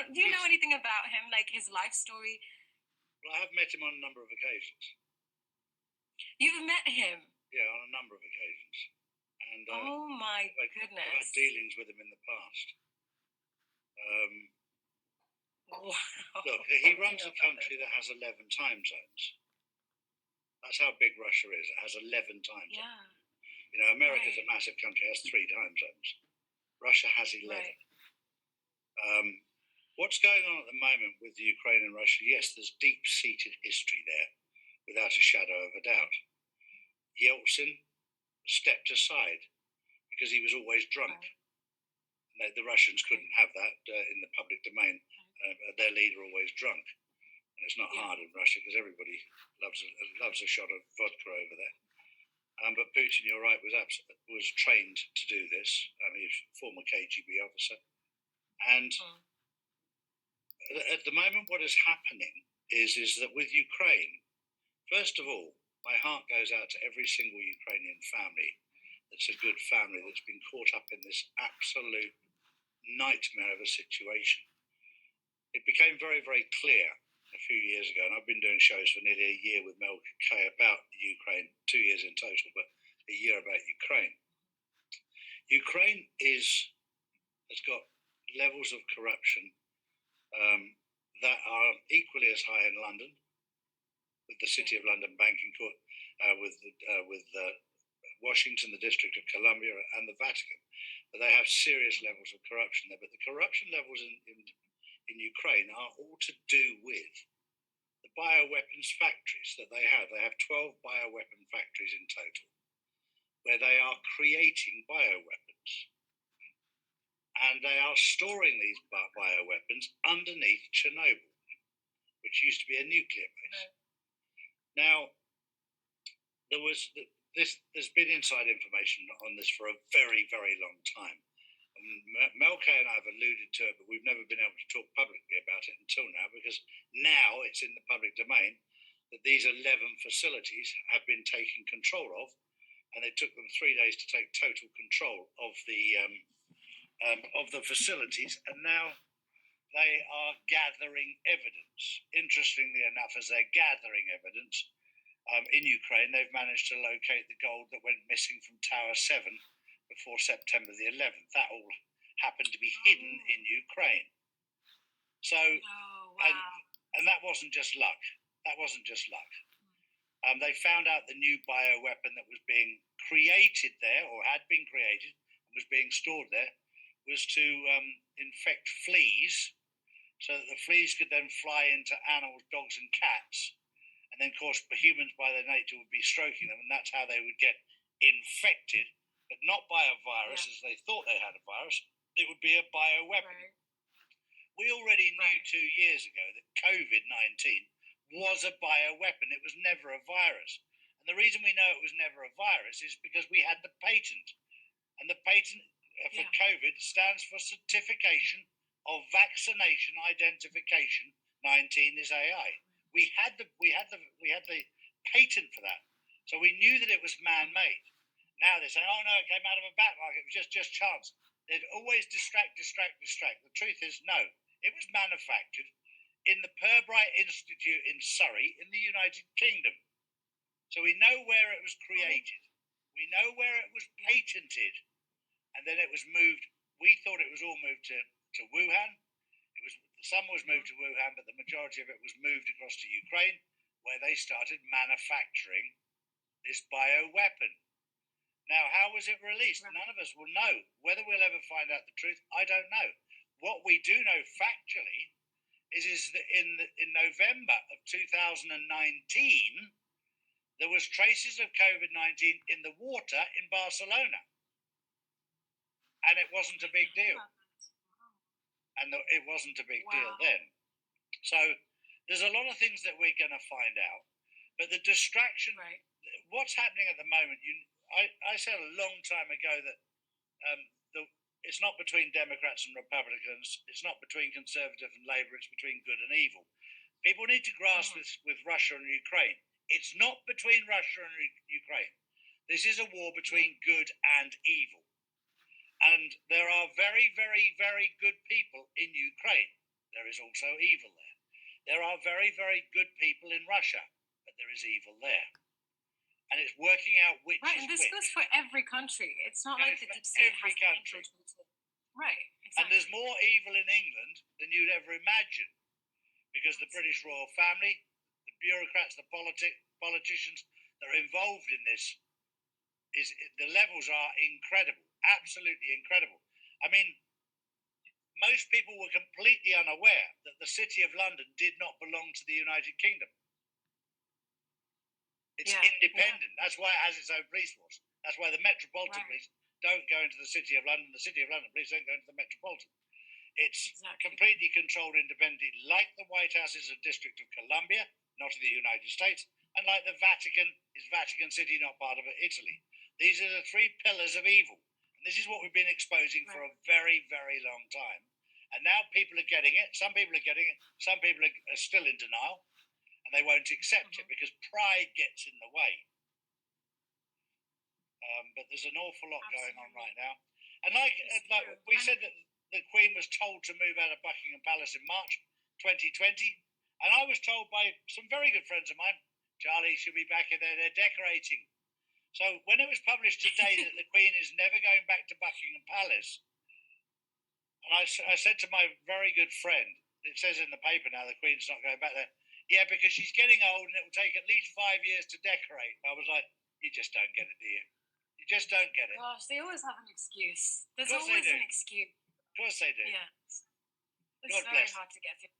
Do you know anything about him, like his life story? Well, I have met him on a number of occasions. You've met him? Yeah, on a number of occasions. And oh my goodness! I've had dealings with him in the past. Wow. Look, he runs a country that has 11 time zones. That's how big Russia is. It has 11 time zones. Yeah. You know, America's a massive country, it has 3 time zones. Russia has 11. Right. What's going on at the moment with Ukraine and Russia? Yes, there's deep-seated history there, without a shadow of a doubt. Yeltsin stepped aside because he was always drunk. Right. The Russians couldn't have that in the public domain. Their leader always drunk. And it's not hard in Russia because everybody loves a shot of vodka over there. But Putin, you're right, was trained to do this. He's a former KGB officer. And at the moment, what is happening is that with Ukraine, first of all, my heart goes out to every single Ukrainian family that's a good family that's been caught up in this absolute nightmare of a situation. It became very, very clear a few years ago, and I've been doing shows for nearly a year with Mel Kay about Ukraine, 2 years in total, but a year about Ukraine. Ukraine has got levels of corruption that are equally as high in London, with the City of London Banking Court, with Washington, the District of Columbia, and the Vatican. But they have serious levels of corruption there. But the corruption levels in Ukraine are all to do with the bioweapons factories that they have. They have 12 bioweapon factories in total, where they are creating bioweapons. And they are storing these bioweapons underneath Chernobyl, which used to be a nuclear base. Now, there's been inside information on this for a very, very long time. Mel Kay and I have alluded to it, but we've never been able to talk publicly about it until now, because now it's in the public domain that these 11 facilities have been taken control of, and it took them 3 days to take total control of the facilities, and now they are gathering evidence. Interestingly enough, as they're gathering evidence in Ukraine, they've managed to locate the gold that went missing from Tower 7 before September the 11th. That all happened to be hidden in Ukraine. So, and that wasn't just luck. That wasn't just luck. They found out the new bioweapon that was being created there, or had been created, and was being stored there, was to infect fleas, so that the fleas could then fly into animals, dogs and cats. And then, of course, humans by their nature would be stroking them, and that's how they would get infected, but not by a virus as they thought they had a virus. It would be a bioweapon. Right. We already knew 2 years ago that COVID-19 was a bioweapon. It was never a virus. And the reason we know it was never a virus is because we had the patent. And the patent for COVID stands for Certification of Vaccination Identification 19 is AI. We had the patent for that. So we knew that it was man-made. Now they're saying, oh no, it came out of a bat market, it was just chance. They'd always distract. The truth is, no, it was manufactured in the Purbright Institute in Surrey in the United Kingdom. So we know where it was created. We know where it was patented. And then it was moved, we thought it was all moved to Wuhan. Some was moved to Wuhan, but the majority of it was moved across to Ukraine, where they started manufacturing this bioweapon. Now, how was it released? None of us will know. Whether we'll ever find out the truth, I don't know. What we do know factually is that in November of 2019, there was traces of COVID-19 in the water in Barcelona. And it wasn't a big deal. And it wasn't a big deal then. So there's a lot of things that we're going to find out. But the distraction, what's happening at the moment, I said a long time ago that it's not between Democrats and Republicans. It's not between Conservative and Labour. It's between good and evil. People need to grasp this with Russia and Ukraine. It's not between Russia and Ukraine. This is a war between good and evil. And there are very, very, very good people in Ukraine. there is also evil there. There are very, very good people in Russia, but there is evil there. And it's working out which Right, is and this which. goes for every country. It's not Goes like the for deep state every has country. Right, And exactly. there's more evil in England than you'd ever imagine, because the British royal family, the bureaucrats, the politicians that are involved in this, the levels are incredible, absolutely incredible. I mean, most people were completely unaware that the City of London did not belong to the United Kingdom. It's independent. That's why it has its own police force. That's why the Metropolitan Police don't go into the City of London. The City of London Police don't go into the Metropolitan. It's completely controlled independently, like the White House is a District of Columbia, not of the United States, and like the Vatican is Vatican City, not part of Italy. These are the three pillars of evil. And this is what we've been exposing for a very, very long time. And now people are getting it. Some people are getting it. Some people are still in denial. And they won't accept it because pride gets in the way. But there's an awful lot going on right now. And like we said that the Queen was told to move out of Buckingham Palace in March 2020. And I was told by some very good friends of mine, Charlie, she'll be back in there. They're decorating. So when it was published today that the Queen is never going back to Buckingham Palace, and I said to my very good friend, it says in the paper now the Queen's not going back there. Yeah, because she's getting old and it will take at least 5 years to decorate. I was like, you just don't get it, do you? You just don't get it. Gosh, they always have an excuse. There's always an excuse. Of course they do. Yeah. It's God very bless. hard to get through.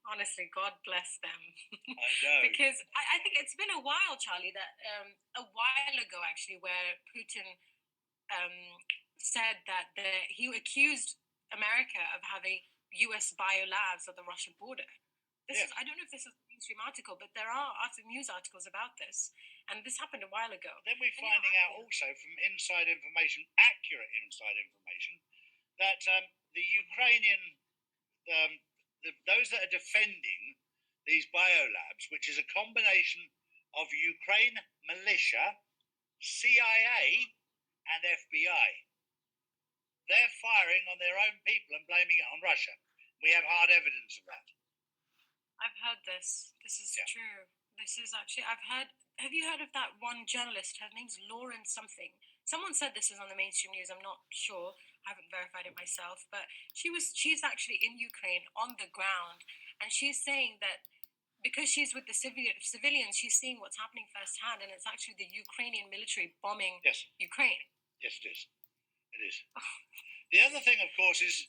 Honestly, God bless them. I know. Because I think it's been a while, Charlie, that a while ago actually, where Putin said that he accused America of having US biolabs at the Russian border. I don't know if this is a mainstream article, but there are news articles about this. And this happened a while ago. Then we're finding out also from inside information, accurate inside information, that the Ukrainian, those that are defending these biolabs, which is a combination of Ukraine militia, CIA, and FBI, they're firing on their own people and blaming it on Russia. We have hard evidence of that. I've heard this. This is true. This is actually, have you heard of that one journalist? Her name's Lauren something. Someone said this is on the mainstream news. I'm not sure. I haven't verified it myself. But she's actually in Ukraine on the ground. And she's saying that because she's with the civilians, she's seeing what's happening firsthand. And it's actually the Ukrainian military bombing Ukraine. Yes, it is. It is. The other thing, of course, is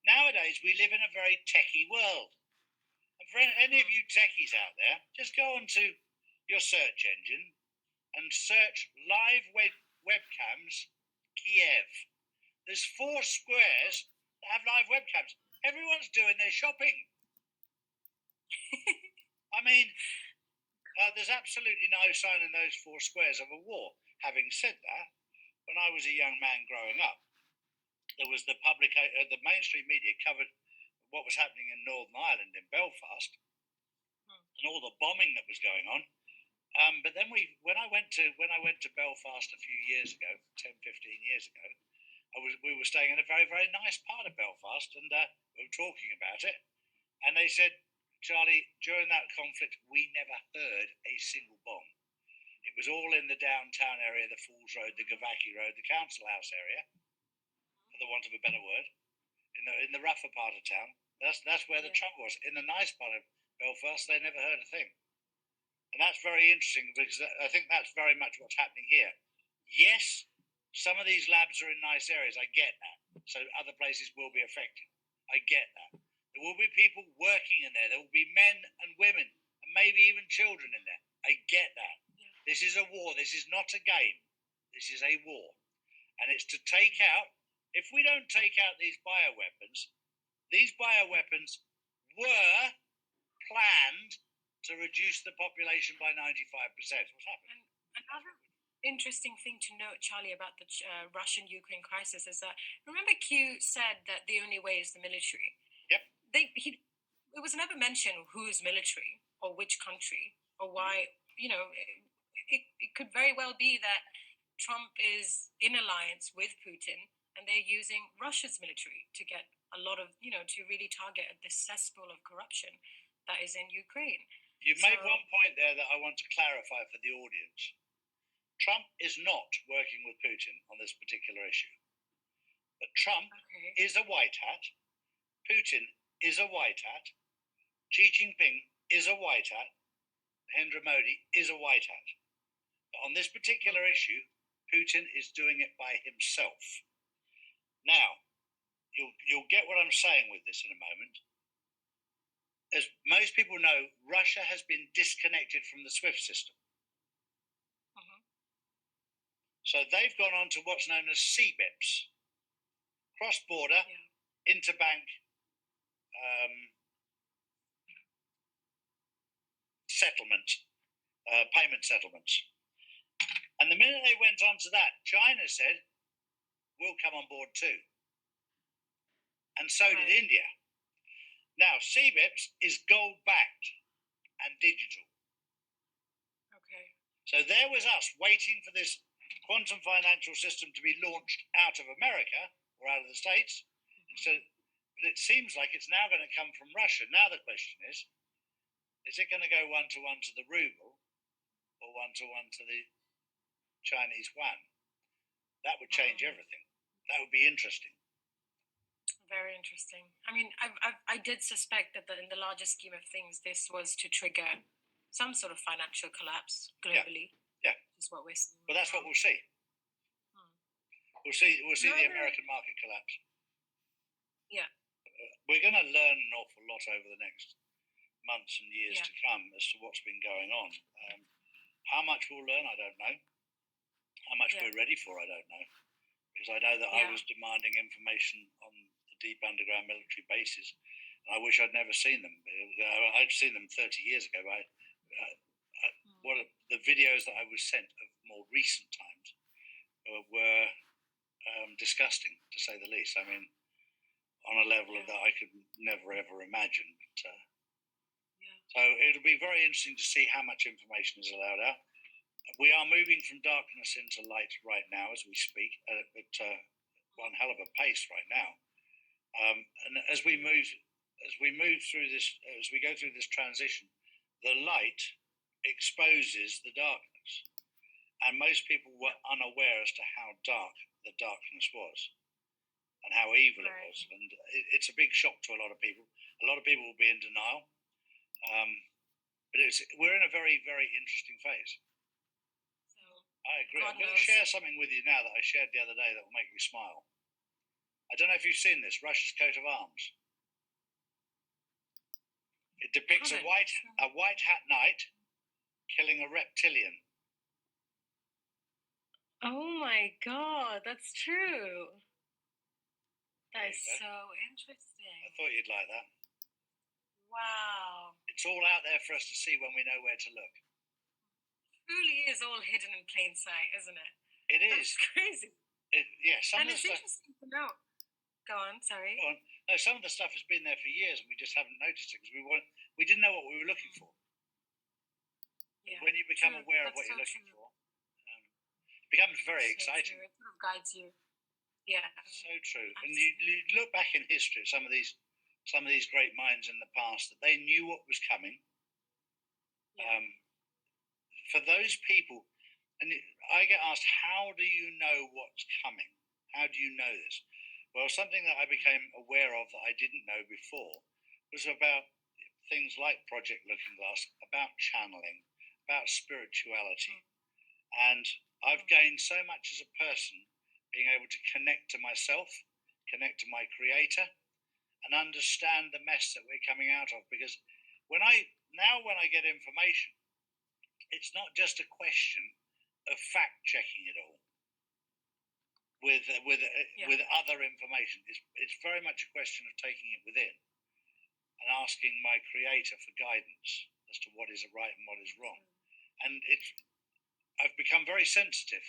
nowadays we live in a very techie world. And for any of you techies out there, just go onto your search engine and search live webcams Kiev. There's 4 squares that have live webcams. Everyone's doing their shopping. I mean, there's absolutely no sign in those 4 squares of a war. Having said that, when I was a young man growing up, there was the mainstream media covered what was happening in Northern Ireland, in Belfast, and all the bombing that was going on. But then when I went to Belfast a few years ago, 10, 15 years ago, we were staying in a very, very nice part of Belfast, and we were talking about it. And they said, Charlie, during that conflict, we never heard a single bomb. It was all in the downtown area, the Falls Road, the Gavaki Road, the Council House area, for the want of a better word, in the rougher part of town. That's where the trouble was. In the nice part of Belfast, they never heard a thing. And that's very interesting, because I think that's very much what's happening here. Yes, some of these labs are in nice areas. I get that. So other places will be affected. I get that. There will be people working in there. There will be men and women, and maybe even children in there. I get that. This is a war. This is not a game. This is a war. And it's to take out, if we don't take out these bioweapons were planned to reduce the population by 95%. What's happening? Another interesting thing to note, Charlie, about the Russian-Ukraine crisis is that, remember Q said that the only way is the military? Yep. It was never mentioned whose military or which country or why. It could very well be that Trump is in alliance with Putin and they're using Russia's military to get a lot of, to really target this cesspool of corruption that is in Ukraine. You made one point there that I want to clarify for the audience. Trump is not working with Putin on this particular issue. But Trump is a white hat. Putin is a white hat. Xi Jinping is a white hat. Narendra Modi is a white hat. But on this particular issue, Putin is doing it by himself. Now, you'll get what I'm saying with this in a moment. As most people know, Russia has been disconnected from the SWIFT system. So they've gone on to what's known as CBIPs, cross-border, interbank settlements, payment settlements. And the minute they went on to that, China said, we'll come on board too. And so did India. Now, CBIPs is gold-backed and digital. Okay. So there was us waiting for this quantum financial system to be launched out of America or out of the States. So, but it seems like it's now going to come from Russia. Now the question is it going to go one-to-one to the ruble or one-to-one to the Chinese yuan? That would change everything. That would be interesting. Very interesting. I mean, I did suspect that in the larger scheme of things, this was to trigger some sort of financial collapse globally. Yeah. Is what we're seeing. Well, that's what we'll see. We'll see the American market collapse. Yeah. We're going to learn an awful lot over the next months and years to come as to what's been going on. How much we'll learn, I don't know. How much we're ready for, I don't know. Because I know that I was demanding information on the deep underground military bases, and I wish I'd never seen them. I'd seen them 30 years ago, but the videos that I was sent of more recent times were disgusting, to say the least. I mean, on a level that I could never, ever imagine. But, so it'll be very interesting to see how much information is allowed out. We are moving from darkness into light right now as we speak, at one hell of a pace right now. And as we move through this, as we go through this transition, the light exposes the darkness, and most people were unaware as to how dark the darkness was and how evil it was, and it's a big shock to a lot of people. A lot of people will be in denial, but we're in a very, very interesting phase. I agree. I'm going to share something with you now that I shared the other day that will make you smile. I don't know if you've seen this, Russia's coat of arms. It depicts a white hat knight killing a reptilian. Oh my God, that's true. That is so interesting. I thought you'd like that. Wow. It's all out there for us to see when we know where to look. Truly is all hidden in plain sight, isn't it? It is. It's crazy. And it's interesting to know. Go on, sorry. Go on. No, some of the stuff has been there for years and we just haven't noticed it because we didn't know what we were looking for. Yeah, when you become aware of what you're looking for, it becomes very exciting. True. It sort of guides you. Yeah. So true. Absolutely. And you look back in history at some of these great minds in the past that they knew what was coming. Yeah. For those people, and I get asked, how do you know what's coming? How do you know this? Well, something that I became aware of that I didn't know before was about things like Project Looking Glass, about channeling, about spirituality. And I've gained so much as a person being able to connect to myself, connect to my creator, and understand the mess that we're coming out of. Because when I get information, it's not just a question of fact checking it all with other information. It's very much a question of taking it within and asking my creator for guidance as to what is right and what is wrong. And I've become very sensitive.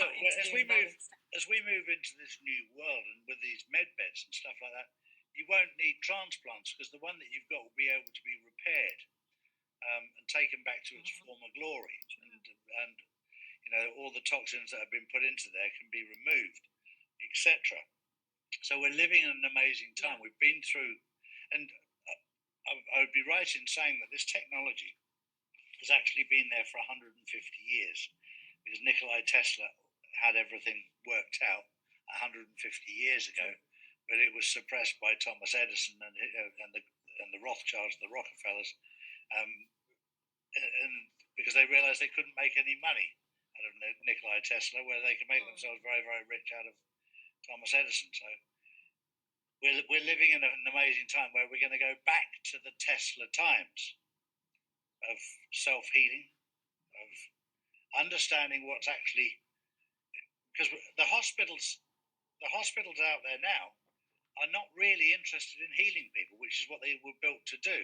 Look, as we move into this new world and with these med beds and stuff like that, you won't need transplants because the one that you've got will be able to be repaired and taken back to its former glory, and all the toxins that have been put into there can be removed, etc. So we're living in an amazing time. We've been through, and I would be right in saying that this technology has actually been there for 150 years, because Nikola Tesla had everything worked out 150 years ago, but it was suppressed by Thomas Edison and the Rothschilds, the Rockefellers, and because they realised they couldn't make any money out of Nikola Tesla, where they could make themselves very, very rich out of Thomas Edison. So we're living in an amazing time where we're going to go back to the Tesla times of self-healing, of understanding what's actually, because the hospitals out there now are not really interested in healing people, which is what they were built to do.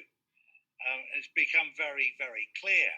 It's become very, very clear